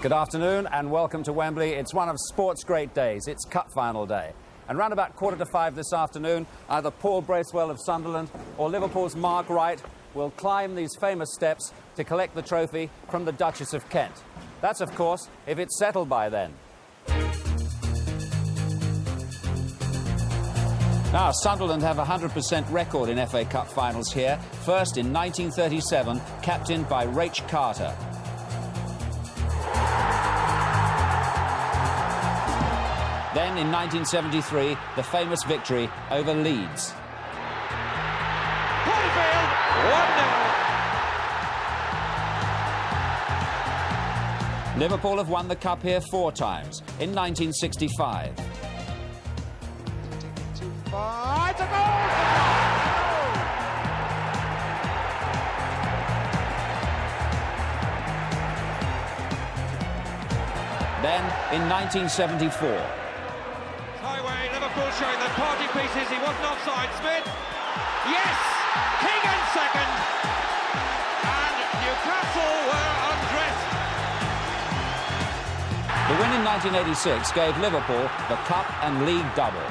Good afternoon and welcome to Wembley. It's one of sport's great days. It's cup final day. And round about 5:15 this afternoon, either Paul Bracewell of Sunderland or Liverpool's Mark Wright will climb these famous steps to collect the trophy from the Duchess of Kent. That's, of course, if it's settled by then. Now, Sunderland have a 100% record in FA Cup finals here. First in 1937, captained by Rach Carter. Then in 1973, the famous victory over Leeds. Holyfield, 1-0. Liverpool have won the cup here 4 times. In 1965. It's a goal! Then in 1974. Highway, Liverpool showing the party pieces. He wasn't offside. Smith. Yes! King in second. And Newcastle were undressed. The win in 1986 gave Liverpool the cup and league double.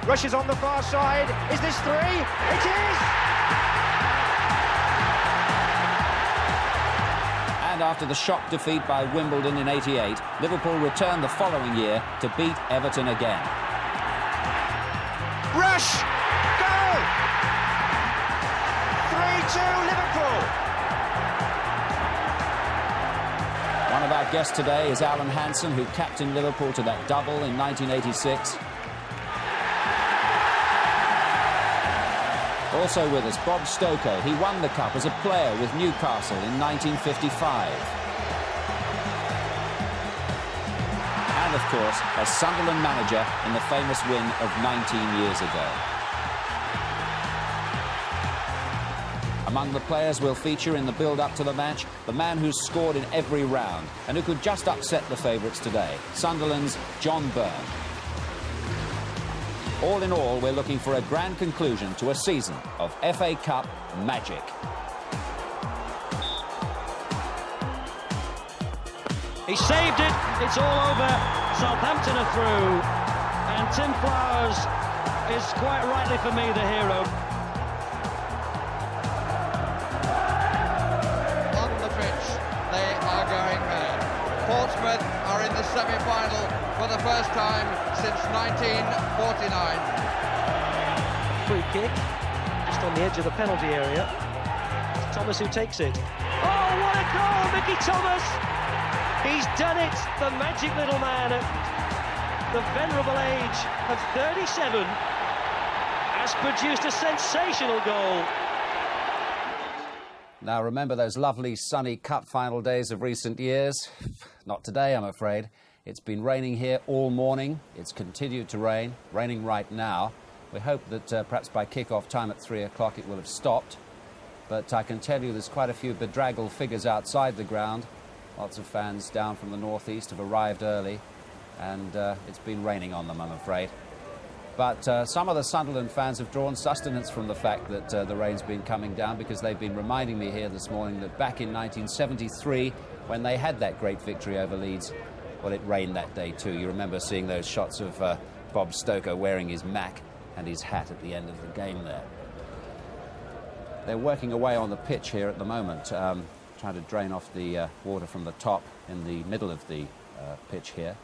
Rushes on the far side. Is this 3? It is! And after the shock defeat by Wimbledon in '88, Liverpool returned the following year to beat Everton again. Rush! Goal! 3-2 Liverpool! One of our guests today is Alan Hansen, who captained Liverpool to that double in 1986. Also with us, Bob Stokoe. He won the cup as a player with Newcastle in 1955. And, of course, as Sunderland manager in the famous win of 19 years ago. Among the players we'll feature in the build-up to the match, the man who's scored in every round and who could just upset the favourites today, Sunderland's John Byrne. All in all, we're looking for a grand conclusion to a season of FA Cup magic. He saved it. It's all over. Southampton are through. And Tim Flowers is quite rightly for me the hero. On the pitch, they are going mad. Portsmouth are in the semi-final for the first time since 1949. Free kick, just on the edge of the penalty area. It's Thomas who takes it. Oh, what a goal, Mickey Thomas! He's done it, the magic little man at the venerable age of 37 has produced a sensational goal. Now, remember those lovely sunny cup final days of recent years? Not today, I'm afraid. It's been raining here all morning. It's continued to rain, raining right now. We hope that perhaps by kick-off time at 3 o'clock it will have stopped. But I can tell you there's quite a few bedraggled figures outside the ground. Lots of fans down from the northeast have arrived early, and it's been raining on them, I'm afraid. But some of the Sunderland fans have drawn sustenance from the fact that the rain's been coming down, because they've been reminding me here this morning that back in 1973, when they had that great victory over Leeds, well, it rained that day too. You remember seeing those shots of Bob Stokoe wearing his mac and his hat at the end of the game there. They're working away on the pitch here at the moment, trying to drain off the water from the top in the middle of the pitch here.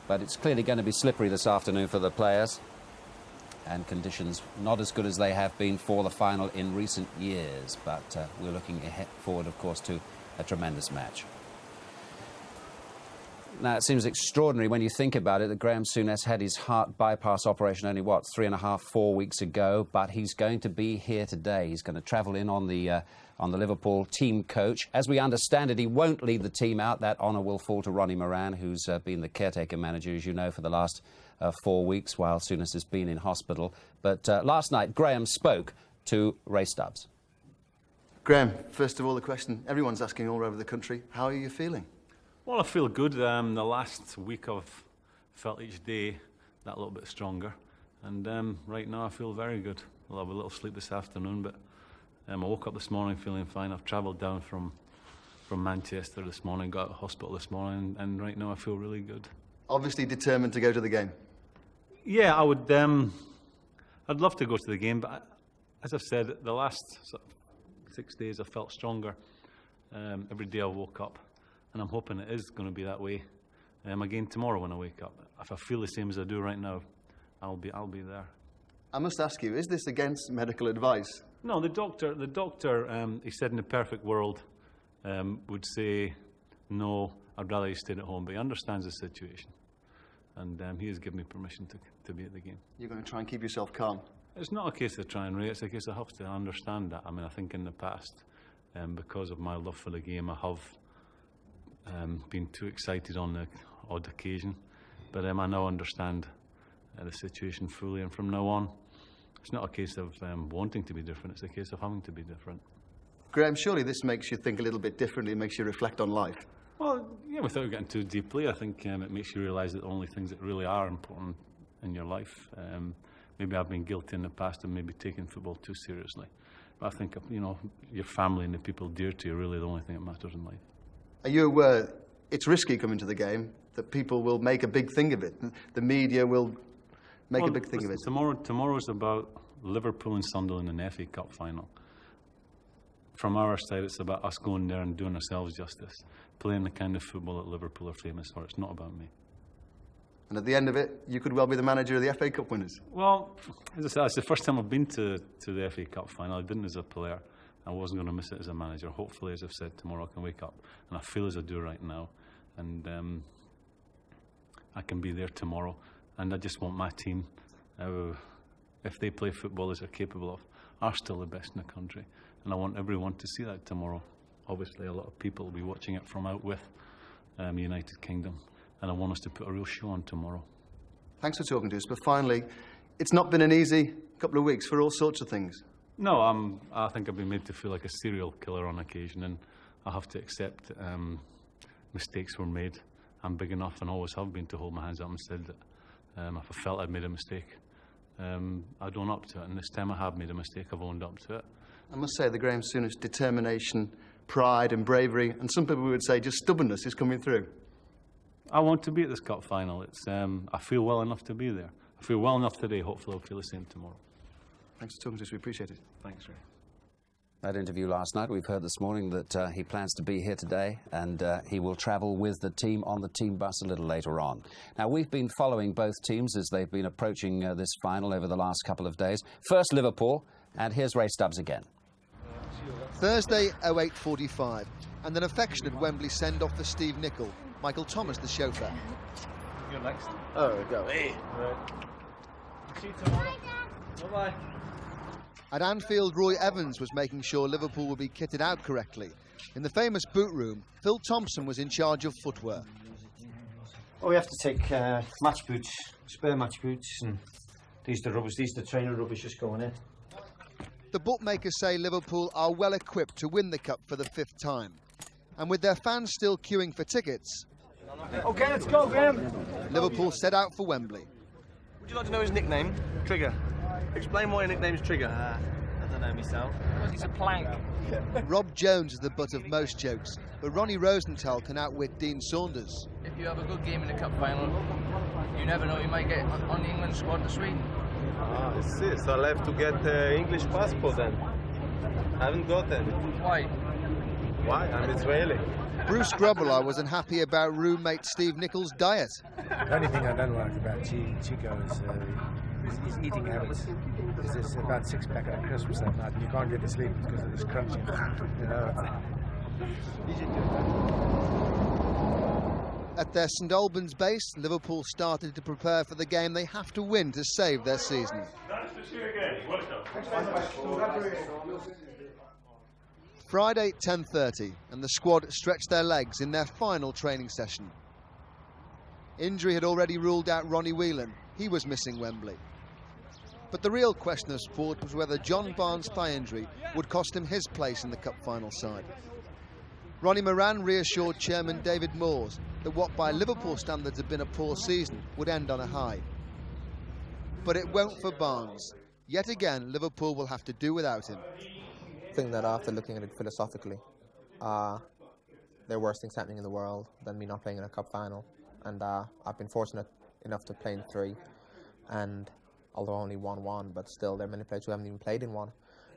But it's clearly going to be slippery this afternoon for the players, and conditions not as good as they have been for the final in recent years. But we're looking forward, of course, to a tremendous match. Now, it seems extraordinary when you think about it that Graham Souness had his heart bypass operation only, what, 3.5, 4 weeks ago, but he's going to be here today. He's going to travel in on the Liverpool team coach. As we understand it, he won't lead the team out. That honour will fall to Ronnie Moran, who's been the caretaker manager, as you know, for the last 4 weeks while Souness has been in hospital. But last night, Graham spoke to Ray Stubbs. Graham, first of all, the question everyone's asking all over the country, how are you feeling? Well, I feel good. The last week I've felt each day that little bit stronger. And right now I feel very good. I'll have a little sleep this afternoon, but I woke up this morning feeling fine. I've travelled down from Manchester this morning, got out of hospital this morning, and right now I feel really good. Obviously determined to go to the game. Yeah, I would. I'd love to go to the game, but as I've said, the last sort of 6 days I felt stronger. Every day I woke up, and I'm hoping it is going to be that way again tomorrow when I wake up. If I feel the same as I do right now, I'll be there. I must ask you, is this against medical advice? No, the doctor. He said in the perfect world would say, no, I'd rather you stayed at home, but he understands the situation, and he has given me permission to be at the game. You're going to try and keep yourself calm? It's not a case of trying, Ray. It's a case I have to understand that. I mean, I think in the past, because of my love for the game, I have been too excited on the odd occasion, but I now understand the situation fully, and from now on, it's not a case of wanting to be different, it's a case of having to be different. Graham, surely this makes you think a little bit differently, makes you reflect on life? Well, yeah, without getting too deeply, I think it makes you realise that the only things that really are important in your life, maybe I've been guilty in the past of maybe taking football too seriously. But I think, you know, your family and the people dear to you are really the only thing that matters in life. Are you aware it's risky coming to the game, that people will make a big thing of it? The media will make a big thing of it. Tomorrow's about Liverpool and Sunderland in the FA Cup final. From our side, it's about us going there and doing ourselves justice, playing the kind of football that Liverpool are famous for. It's not about me. And at the end of it, you could well be the manager of the FA Cup winners. Well, as I said, it's the first time I've been to the FA Cup final. I didn't as a player. I wasn't going to miss it as a manager. Hopefully, as I've said, tomorrow I can wake up, and I feel as I do right now, and I can be there tomorrow. And I just want my team, if they play football as they're capable of, are still the best in the country. And I want everyone to see that tomorrow. Obviously, a lot of people will be watching it from out with the United Kingdom. And I want us to put a real show on tomorrow. Thanks for talking to us. But finally, it's not been an easy couple of weeks for all sorts of things. No, I think I've been made to feel like a serial killer on occasion. And I have to accept mistakes were made. I'm big enough and always have been to hold my hands up and said that if I felt I'd made a mistake, I'd own up to it. And this time I have made a mistake, I've owned up to it. I must say the Graham Souness determination, pride and bravery, and some people would say just stubbornness, is coming through. I want to be at this cup final. I feel well enough to be there. I feel well enough today, hopefully I'll feel the same tomorrow. Thanks for talking to us, we appreciate it. Thanks, Ray. That interview last night, we've heard this morning that he plans to be here today, and he will travel with the team on the team bus a little later on. Now, we've been following both teams as they've been approaching this final over the last couple of days. First, Liverpool, and here's Ray Stubbs again. Thursday, 08:45, and an affectionate Wembley send-off for Steve Nicol. Michael Thomas, the chauffeur. You're next. Oh, go. Hey. Right. See you tomorrow. Bye-bye. At Anfield, Roy Evans was making sure Liverpool would be kitted out correctly. In the famous boot room, Phil Thompson was in charge of footwear. Oh, we have to take match boots, spare match boots, and these are the rubbers, these are the trainer rubbers just going in. The bookmakers say Liverpool are well equipped to win the cup for the 5th time. And with their fans still queuing for tickets, OK, let's go, Graham. Liverpool set out for Wembley. Would you like to know his nickname? Trigger. Explain why your nickname's Trigger. I don't know myself. He's a plank. Rob Jones is the butt of most jokes, but Ronnie Rosenthal can outwit Dean Saunders. If you have a good game in the cup final, you never know, you might get on the England squad this week. Ah, I see. So I'll have to get English passport then. I haven't got any. Why? Why? I'm Israeli. Bruce Grobbelaar was unhappy about roommate Steve Nicol's diet. The only thing I don't like about Chico is his eating habits. There's about 6-pack at Christmas that night, and you can't get to sleep because of this crunching. You know. At their St Albans base, Liverpool started to prepare for the game they have to win to save their season. Friday, 10:30, and the squad stretched their legs in their final training session. Injury had already ruled out Ronnie Whelan. He was missing Wembley. But the real question of sport was whether John Barnes' thigh injury would cost him his place in the cup final side. Ronnie Moran reassured Chairman David Moores that what by Liverpool standards had been a poor season would end on a high. But it won't for Barnes. Yet again, Liverpool will have to do without him. think that after looking at it philosophically, there are worse things happening in the world than me not playing in a cup final. And I've been fortunate enough to play in 3, and although only won 1, but still there are many players who haven't even played in 1.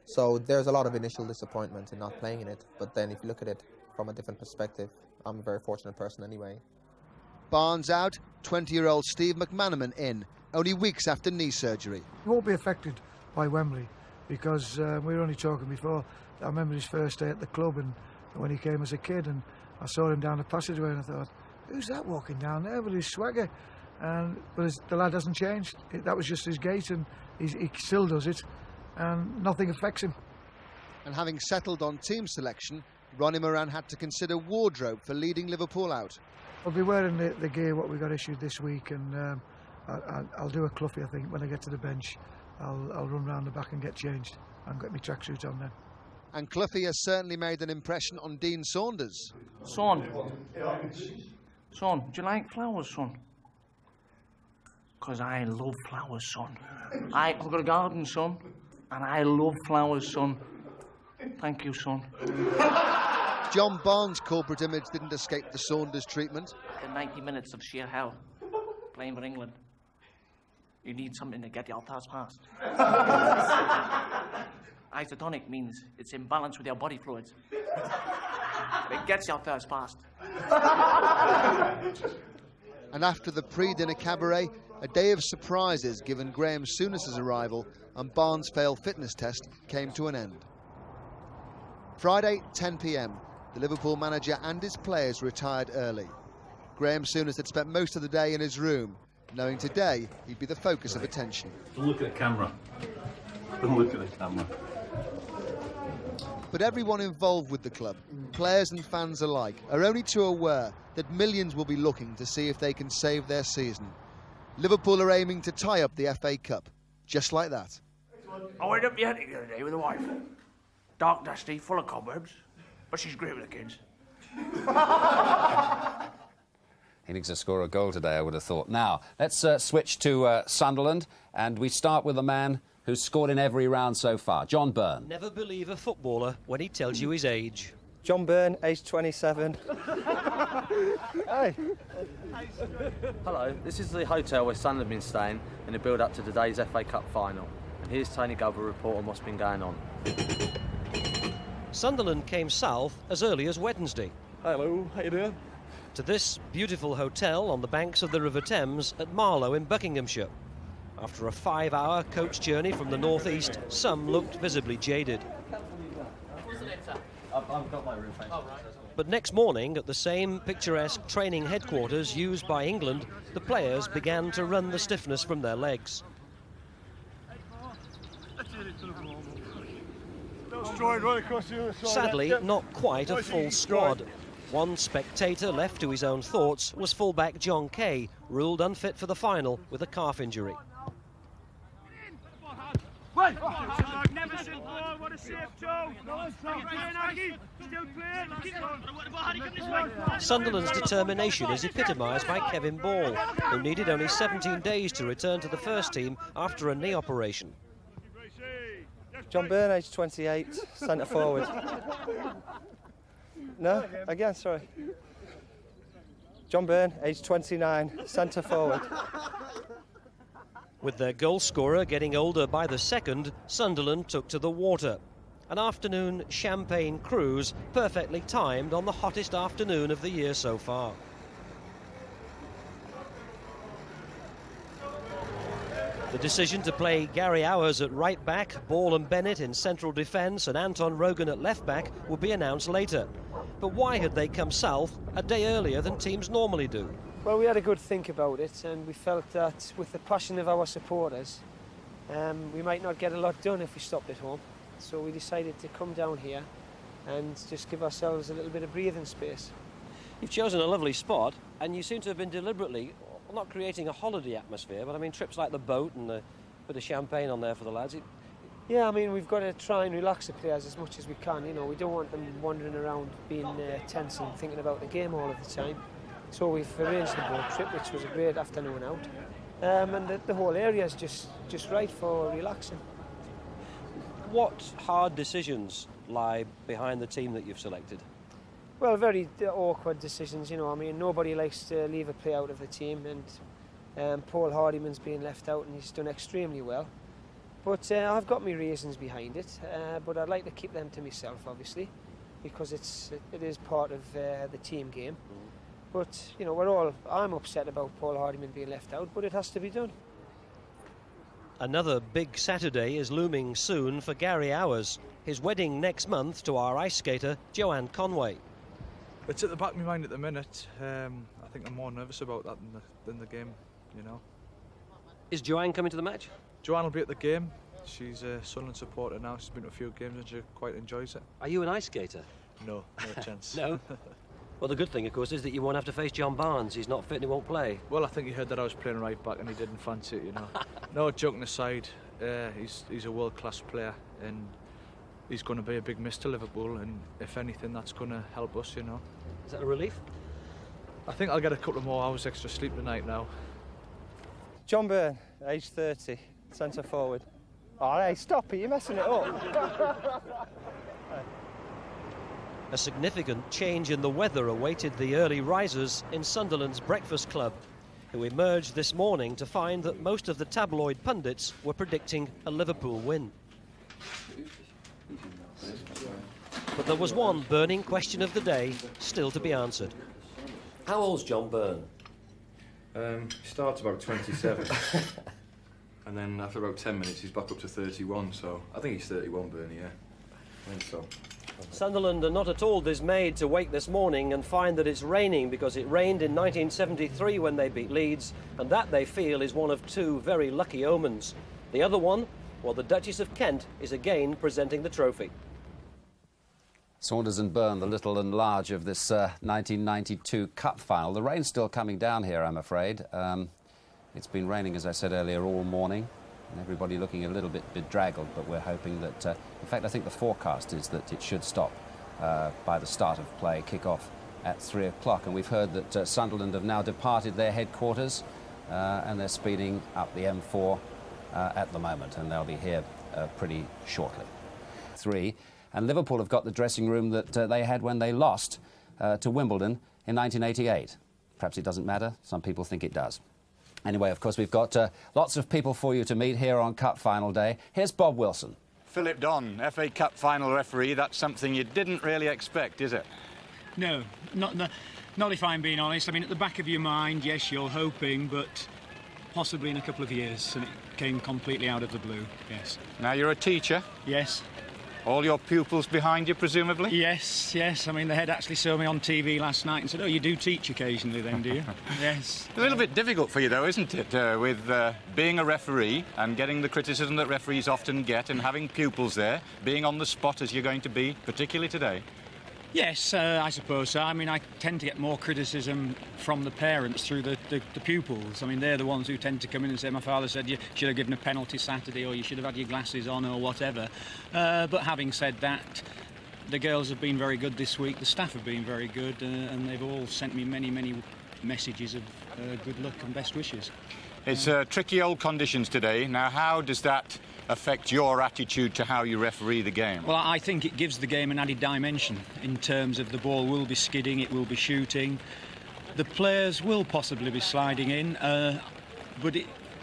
So there's a lot of initial disappointment in not playing in it, but then if you look at it from a different perspective, I'm a very fortunate person anyway. Barnes out, 20-year-old Steve McManaman in, only weeks after knee surgery. He won't be affected by Wembley because we were only talking before. I remember his first day at the club and when he came as a kid, and I saw him down the passageway and I thought, who's that walking down there with his swagger? But the lad hasn't changed. That was just his gait, and he still does it, and nothing affects him. And having settled on team selection, Ronnie Moran had to consider wardrobe for leading Liverpool out. I'll be wearing the gear what we got issued this week, and I'll do a Cluffy, I think, when I get to the bench. I'll run round the back and get changed and get my tracksuit on then. And Cluffy has certainly made an impression on Dean Saunders. Son, do you like flowers, son? Because I love flowers, son. I've got a garden, son, and I love flowers, son. Thank you, son. John Barnes' corporate image didn't escape the Saunders treatment. After 90 minutes of sheer hell, playing for England, you need something to get your thoughts past. Isotonic means it's in balance with your body fluids. It gets your thirst past. And after the pre-dinner cabaret, a day of surprises given Graham Souness's arrival and Barnes' failed fitness test came to an end. Friday, 10 p.m, the Liverpool manager and his players retired early. Graham Souness had spent most of the day in his room, knowing today he'd be the focus of attention. Don't look at the camera. Don't look at the camera. But everyone involved with the club, players and fans alike, are only too aware that millions will be looking to see if they can save their season. Liverpool are aiming to tie up the FA Cup, just like that. I went up the attic the other day with the wife. Dark, dusty, full of cobwebs, but she's great with the kids. He needs to score a goal today, I would have thought. Now, let's switch to Sunderland, and we start with a man who's scored in every round so far, John Byrne. Never believe a footballer when he tells you his age. John Byrne, age 27. Hey. Hello, this is the hotel where Sunderland have been staying in the build-up to today's FA Cup final. And here's Tony Glover to report on what's been going on. Sunderland came south as early as Wednesday. Hello, how you doing? To this beautiful hotel on the banks of the River Thames at Marlow in Buckinghamshire. After a 5-hour coach journey from the northeast, some looked visibly jaded. I've got my room, thanks. But next morning, at the same picturesque training headquarters used by England, the players began to run the stiffness from their legs. Sadly, not quite a full squad. One spectator left to his own thoughts was fullback John Kay, ruled unfit for the final with a calf injury. Sunderland's determination is epitomised by Kevin Ball, who needed only 17 days to return to the first team after a knee operation. John Byrne, age 28, centre forward. No, again, sorry. John Byrne, age 29, centre forward. With their goal scorer getting older by the second, Sunderland took to the water. An afternoon champagne cruise, perfectly timed on the hottest afternoon of the year so far. The decision to play Gary Hours at right back, Ball and Bennett in central defence and Anton Rogan at left back would be announced later. But why had they come south a day earlier than teams normally do? Well, we had a good think about it, and we felt that with the passion of our supporters, we might not get a lot done if we stopped at home. So we decided to come down here and just give ourselves a little bit of breathing space. You've chosen a lovely spot, and you seem to have been deliberately, not creating a holiday atmosphere, but I mean trips like the boat and a bit of champagne on there for the lads. Yeah, I mean, we've got to try and relax the players as much as we can. You know, we don't want them wandering around being tense and thinking about the game all of the time. So we've arranged the boat trip, which was a great afternoon out. And the whole area is just right for relaxing. What hard decisions lie behind the team that you've selected? Well, very awkward decisions, you know. I mean, nobody likes to leave a player out of the team, and Paul Hardyman's been left out, and he's done extremely well. But I've got my reasons behind it, but I'd like to keep them to myself, obviously, because it is part of the team game. But, you know, I'm upset about Paul Hardyman being left out, but it has to be done. Another big Saturday is looming soon for Gary Hours. His wedding next month to our ice skater, Joanne Conway. It's at the back of my mind at the minute. I think I'm more nervous about that than the game, you know. Is Joanne coming to the match? Joanne will be at the game. She's a Sunderland supporter now. She's been to a few games and she quite enjoys it. Are you an ice skater? No, no chance. No? Well, the good thing, of course, is that you won't have to face John Barnes. He's not fit and he won't play. Well, I think he heard that I was playing right back and he didn't fancy it, you know. No, joking aside, he's a world-class player and he's going to be a big miss to Liverpool, and if anything, that's going to help us, you know. Is that a relief? I think I'll get a couple of more hours extra sleep tonight now. John Byrne, age 30, centre forward. Oh, hey, stop it, you're messing it up. A significant change in the weather awaited the early risers in Sunderland's breakfast club, who emerged this morning to find that most of the tabloid pundits were predicting a Liverpool win. But there was one burning question of the day still to be answered. How old's John Byrne? He starts about 27. And then after about 10 minutes, he's back up to 31. So I think he's 31, Bernie, yeah. I think so. Sunderland are not at all dismayed to wake this morning and find that it's raining, because it rained in 1973 when they beat Leeds, and that, they feel, is one of two very lucky omens. The other one, well, the Duchess of Kent is again presenting the trophy. Saunders and Byrne, the little and large of this 1992 Cup final. The rain's still coming down here, I'm afraid. It's been raining, as I said earlier, all morning. And everybody looking a little bit bedraggled, but we're hoping that, in fact, I think the forecast is that it should stop by the start of play, kick off at 3 o'clock. And we've heard that Sunderland have now departed their headquarters and they're speeding up the M4 at the moment, and they'll be here pretty shortly. 3. And Liverpool have got the dressing room that they had when they lost to Wimbledon in 1988. Perhaps it doesn't matter. Some people think it does. Anyway, of course, we've got lots of people for you to meet here on Cup Final Day. Here's Bob Wilson. Philip Don, FA Cup Final referee. That's something you didn't really expect, is it? No, not if I'm being honest. I mean, at the back of your mind, yes, you're hoping, but possibly in a couple of years, and it came completely out of the blue, yes. Now, you're a teacher? Yes. All your pupils behind you, presumably? Yes, yes. I mean, the head actually saw me on TV last night and said, "Oh, you do teach occasionally then, do you?" Yes. A little bit difficult for you, though, isn't it, with being a referee and getting the criticism that referees often get and having pupils there, being on the spot as you're going to be, particularly today? Yes, I suppose so. I mean, I tend to get more criticism from the parents through the pupils. I mean, they're the ones who tend to come in and say, "My father said you should have given a penalty Saturday, or you should have had your glasses on, or whatever." But having said that, the girls have been very good this week, the staff have been very good, and they've all sent me many, many messages of good luck and best wishes. It's tricky old conditions today. Now, how does that affect your attitude to how you referee the game? Well, I think it gives the game an added dimension in terms of the ball will be skidding, it will be shooting. The players will possibly be sliding in, but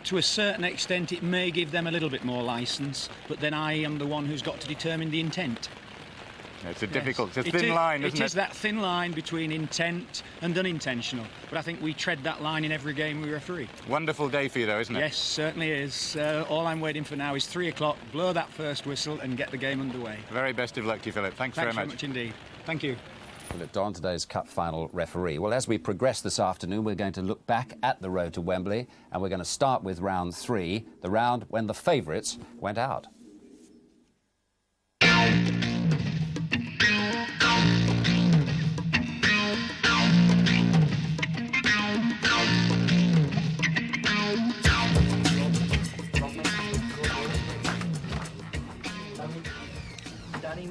to a certain extent it may give them a little bit more licence, but then I am the one who's got to determine the intent. It's a difficult, it's a thin line, isn't it? It is that thin line between intent and unintentional, but I think we tread that line in every game we referee. Wonderful day for you, though, isn't it? Yes, certainly is. All I'm waiting for now is 3 o'clock, blow that first whistle and get the game underway. Very best of luck to you, Philip. Thanks very much. Thanks very much indeed. Thank you. Philip Don, today's Cup Final referee. Well, as we progress this afternoon, we're going to look back at the road to Wembley, and we're going to start with round 3, the round when the favourites went out.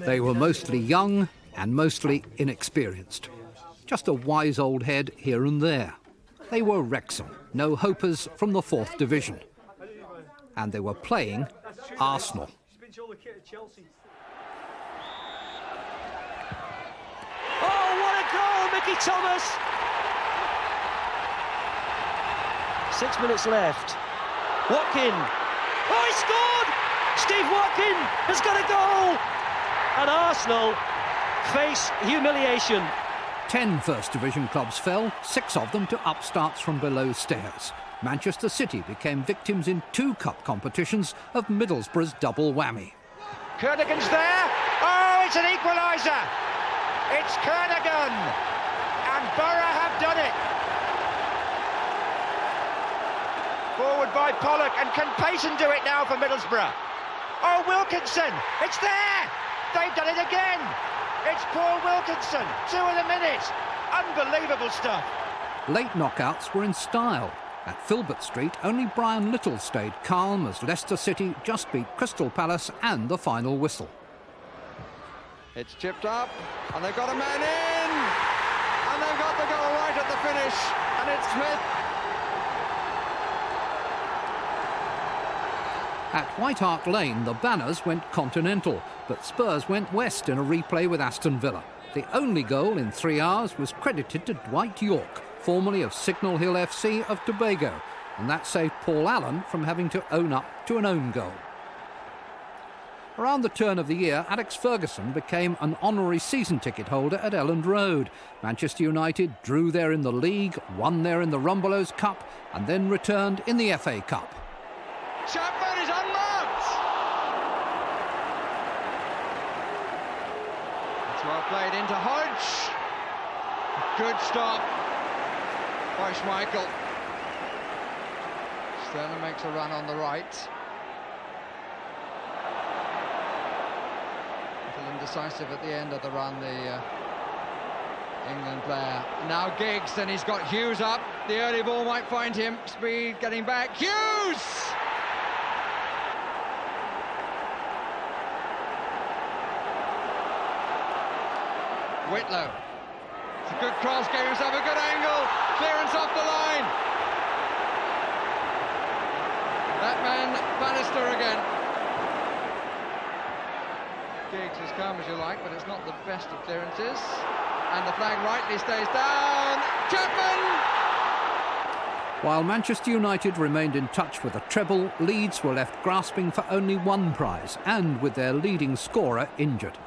They were mostly young and mostly inexperienced. Just a wise old head here and there. They were Wrexham, no hopers from the 4th Division. And they were playing Arsenal. Thomas! 6 minutes left. Watkin. Oh, he scored! Steve Watkin has got a goal! And Arsenal face humiliation. 10 First Division clubs fell, 6 of them to upstarts from below stairs. Manchester City became victims in 2 cup competitions of Middlesbrough's double whammy. Kernigan's there. Oh, it's an equaliser. It's Kernigan. And Borough have done it. Forward by Pollock. And can Payson do it now for Middlesbrough? Oh, Wilkinson. It's there. They've done it again. It's Paul Wilkinson. 2 in a minute. Unbelievable stuff. Late knockouts were in style. At Filbert Street, only Brian Little stayed calm as Leicester City just beat Crystal Palace and the final whistle. It's chipped up, and they've got a man in, and they've got the goal right at the finish, and it's Smith. At White Hart Lane, the banners went continental, but Spurs went west in a replay with Aston Villa. The only goal in 3 hours was credited to Dwight York, formerly of Signal Hill FC of Tobago, and that saved Paul Allen from having to own up to an own goal. Around the turn of the year, Alex Ferguson became an honorary season ticket holder at Elland Road. Manchester United drew there in the league, won there in the Rumbelows Cup, and then returned in the FA Cup. Chapman is unmarked. It's well played into Hodge. Good stop by Schmeichel. Sterling makes a run on the right. A little indecisive at the end of the run, the England player. Now Giggs, and he's got Hughes up. The early ball might find him. Speed getting back. Hughes! Whitlow. It's a good cross, gave himself a good angle. Clearance off the line. That man, Bannister again. Giggs as calm as you like, but it's not the best of clearances. And the flag rightly stays down. Chapman! While Manchester United remained in touch with a treble, Leeds were left grasping for only 1 prize, and with their leading scorer injured.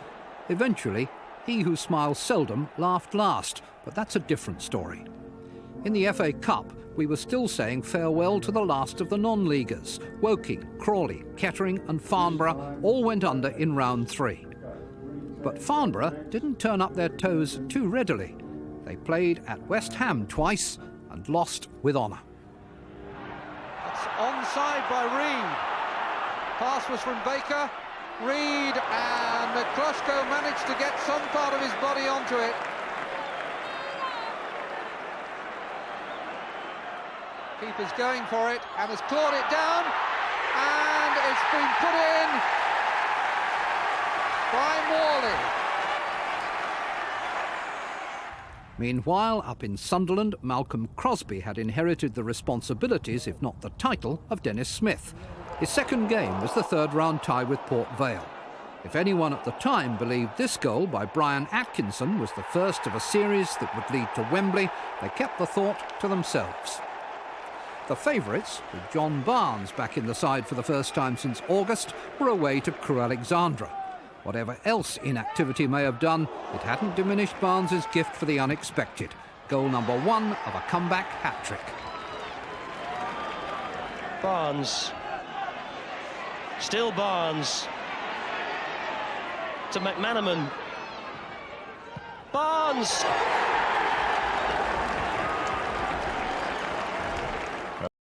Eventually, he who smiles seldom laughed last, but that's a different story. In the FA Cup, we were still saying farewell to the last of the non-leaguers. Woking, Crawley, Kettering and Farnborough all went under in round 3. But Farnborough didn't turn up their toes too readily. They played at West Ham twice and lost with honour. It's onside by Reed. Pass was from Baker. Reed, and McCluskey managed to get some part of his body onto it. Keeper's going for it and has clawed it down, and it's been put in by Morley. Meanwhile, up in Sunderland, Malcolm Crosby had inherited the responsibilities, if not the title, of Dennis Smith. His second game was the third-round tie with Port Vale. If anyone at the time believed this goal by Brian Atkinson was the first of a series that would lead to Wembley, they kept the thought to themselves. The favourites, with John Barnes back in the side for the first time since August, were away to Crewe Alexandra. Whatever else inactivity may have done, it hadn't diminished Barnes's gift for the unexpected. Goal number 1 of a comeback hat-trick. Barnes. Still Barnes. To McManaman. Barnes!